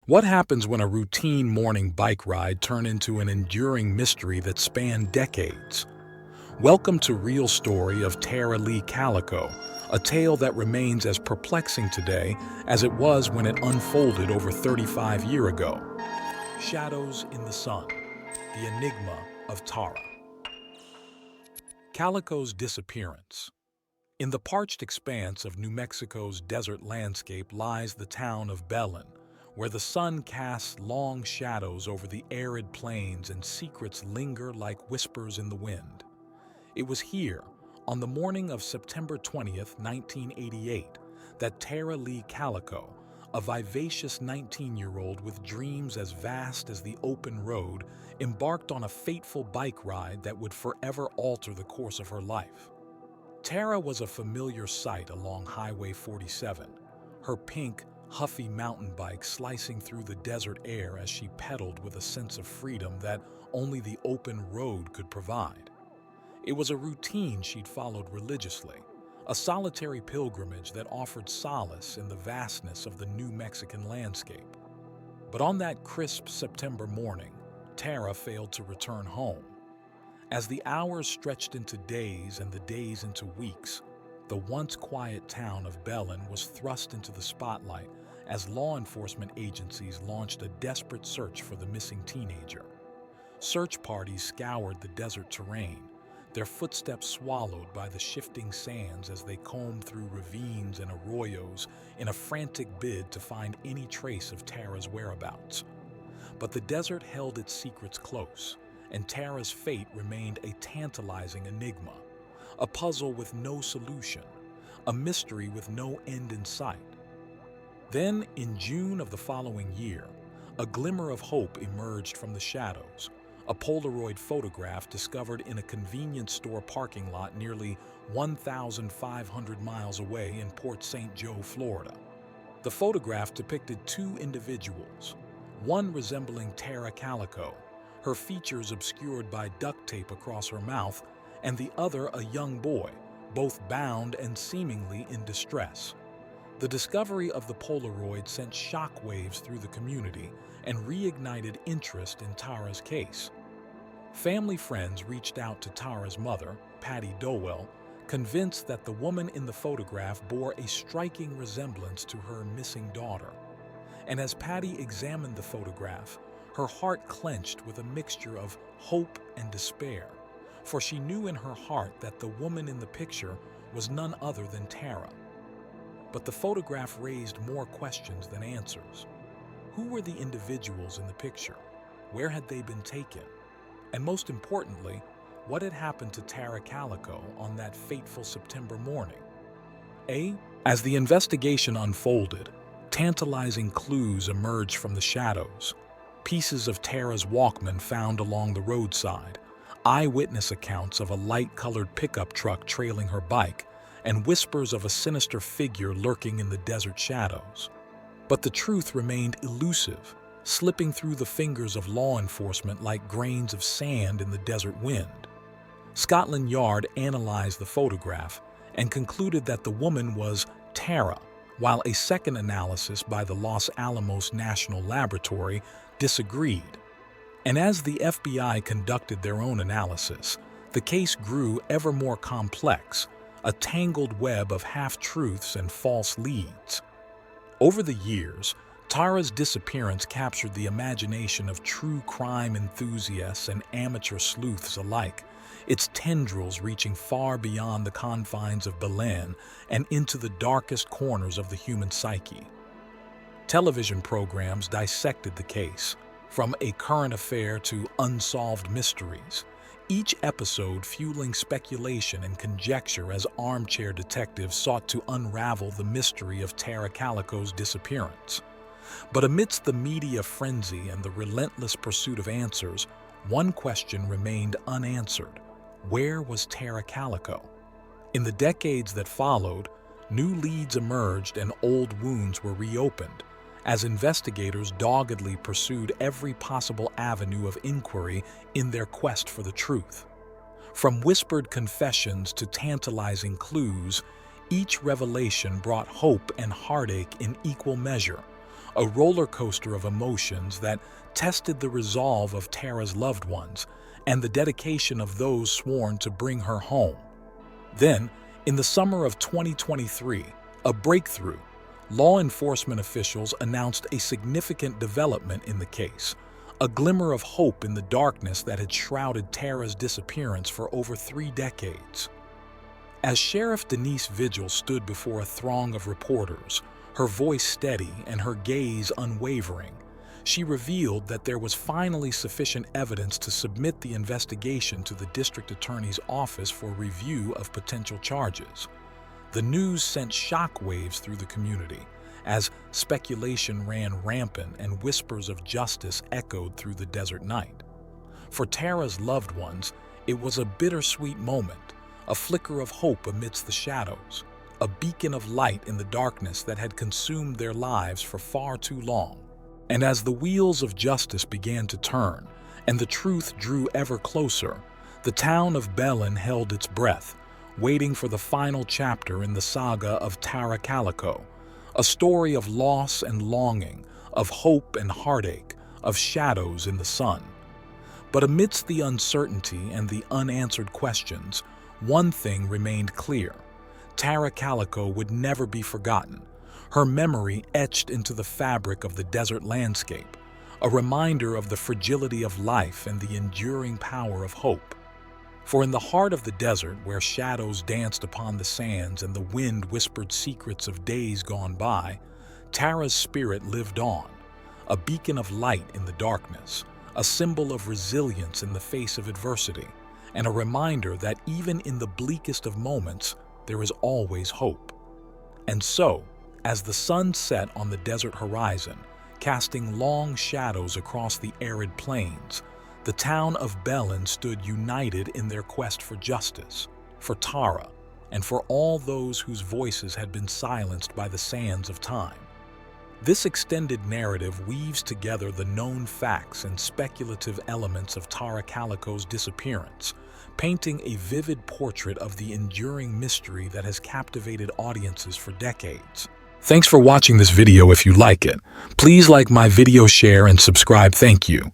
What happens when a routine morning bike ride turns into an enduring mystery that spanned decades? Welcome to Real Story of Tara Leigh Calico, a tale that remains as perplexing today as it was when it unfolded over 35 years ago. Shadows in the Sun, the enigma of Tara. Calico's disappearance. In the parched expanse of New Mexico's desert landscape lies the town of Belen, where the sun casts long shadows over the arid plains and secrets linger like whispers in the wind. It was here, on the morning of September 20th, 1988, that Tara Leigh Calico, a vivacious 19-year-old with dreams as vast as the open road, embarked on a fateful bike ride that would forever alter the course of her life. Tara was a familiar sight along Highway 47, her pink, huffy mountain bike slicing through the desert air as she pedaled with a sense of freedom that only the open road could provide. It was a routine she'd followed religiously, a solitary pilgrimage that offered solace in the vastness of the New Mexican landscape. But on that crisp September morning, Tara failed to return home. As the hours stretched into days and the days into weeks, the once quiet town of Belen was thrust into the spotlight as law enforcement agencies launched a desperate search for the missing teenager. Search parties scoured the desert terrain, their footsteps swallowed by the shifting sands as they combed through ravines and arroyos in a frantic bid to find any trace of Tara's whereabouts. But the desert held its secrets close, and Tara's fate remained a tantalizing enigma, a puzzle with no solution, a mystery with no end in sight. Then, in June of the following year, a glimmer of hope emerged from the shadows, a Polaroid photograph discovered in a convenience store parking lot nearly 1,500 miles away in Port St. Joe, Florida. The photograph depicted two individuals, one resembling Tara Calico, her features obscured by duct tape across her mouth, and the other a young boy, both bound and seemingly in distress. The discovery of the Polaroid sent shockwaves through the community and reignited interest in Tara's case. Family friends reached out to Tara's mother, Patty Dowell, convinced that the woman in the photograph bore a striking resemblance to her missing daughter. And as Patty examined the photograph, her heart clenched with a mixture of hope and despair, for she knew in her heart that the woman in the picture was none other than Tara. But the photograph raised more questions than answers. Who were the individuals in the picture? Where had they been taken? And most importantly, what had happened to Tara Calico on that fateful September morning? As the investigation unfolded, tantalizing clues emerged from the shadows. Pieces of Tara's Walkman found along the roadside, eyewitness accounts of a light-colored pickup truck trailing her bike, and whispers of a sinister figure lurking in the desert shadows. But the truth remained elusive, slipping through the fingers of law enforcement like grains of sand in the desert wind. Scotland Yard analyzed the photograph and concluded that the woman was Tara, while a second analysis by the Los Alamos National Laboratory disagreed. And as the FBI conducted their own analysis, the case grew ever more complex, a tangled web of half-truths and false leads. Over the years, Tara's disappearance captured the imagination of true crime enthusiasts and amateur sleuths alike, its tendrils reaching far beyond the confines of Belen and into the darkest corners of the human psyche. Television programs dissected the case, from A Current Affair to Unsolved Mysteries, each episode fueling speculation and conjecture as armchair detectives sought to unravel the mystery of Tara Calico's disappearance. But amidst the media frenzy and the relentless pursuit of answers, one question remained unanswered. Where was Tara Calico? In the decades that followed, new leads emerged and old wounds were reopened, as investigators doggedly pursued every possible avenue of inquiry in their quest for the truth. From whispered confessions to tantalizing clues, each revelation brought hope and heartache in equal measure, a roller coaster of emotions that tested the resolve of Tara's loved ones and the dedication of those sworn to bring her home. Then, in the summer of 2023, a breakthrough. Law enforcement officials announced a significant development in the case, a glimmer of hope in the darkness that had shrouded Tara's disappearance for over 3 decades. As Sheriff Denise Vigil stood before a throng of reporters, her voice steady and her gaze unwavering, she revealed that there was finally sufficient evidence to submit the investigation to the district attorney's office for review of potential charges. The news sent shockwaves through the community as speculation ran rampant and whispers of justice echoed through the desert night. For Tara's loved ones, it was a bittersweet moment, a flicker of hope amidst the shadows, a beacon of light in the darkness that had consumed their lives for far too long. And as the wheels of justice began to turn and the truth drew ever closer, the town of Belen held its breath, waiting for the final chapter in the saga of Tara Calico, a story of loss and longing, of hope and heartache, of shadows in the sun. But amidst the uncertainty and the unanswered questions, one thing remained clear. Tara Calico would never be forgotten, her memory etched into the fabric of the desert landscape, a reminder of the fragility of life and the enduring power of hope. For in the heart of the desert, where shadows danced upon the sands and the wind whispered secrets of days gone by, Tara's spirit lived on, a beacon of light in the darkness, a symbol of resilience in the face of adversity, and a reminder that even in the bleakest of moments, there is always hope. And so, as the sun set on the desert horizon, casting long shadows across the arid plains, the town of Belen stood united in their quest for justice, for Tara, and for all those whose voices had been silenced by the sands of time. This extended narrative weaves together the known facts and speculative elements of Tara Calico's disappearance, painting a vivid portrait of the enduring mystery that has captivated audiences for decades. Thanks for watching this video. If you like it, please like my video, share, and subscribe. Thank you.